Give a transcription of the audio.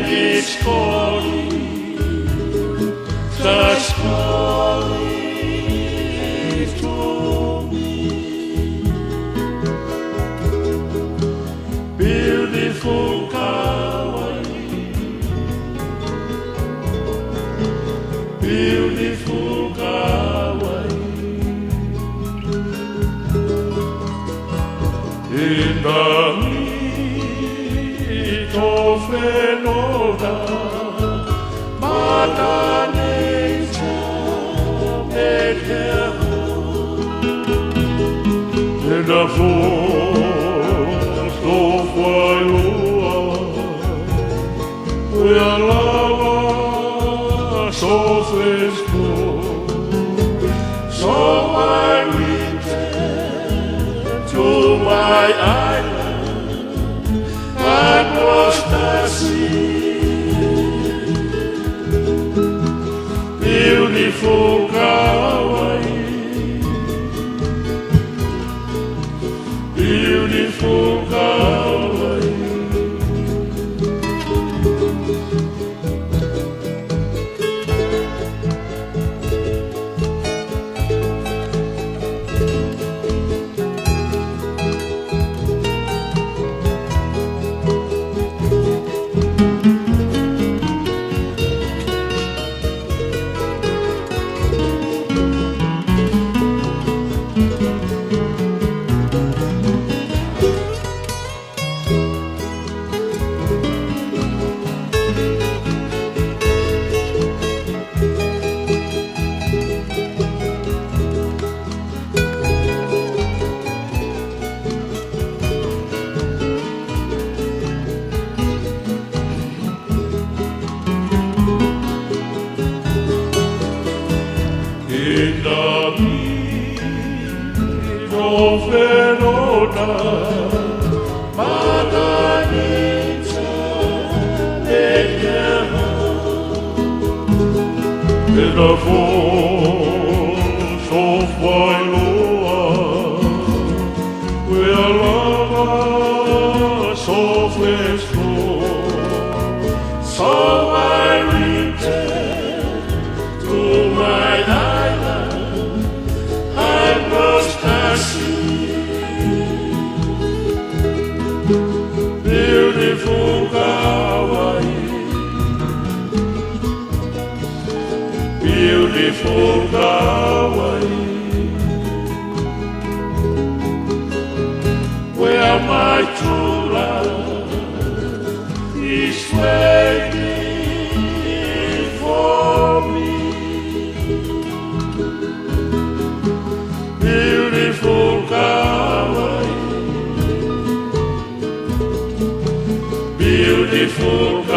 it's calling, just calling to me. Beautiful Kauai, beautiful Kauai. In the heat of Enola, Mother Nature made heaven. In the forest of Wailoa, where lava softly flows, so I returned to my island across the sea. Beautiful Kauai, beautiful Kauai. In the heat of Enola, Mother Nature made heaven. In the forest of Wailoa, where lava softly flows, so I returned to my island across the sea. Beautiful Kauai, beautiful Kauai, where my true love is waiting for me. Beautiful Kauai, beautiful Kauai.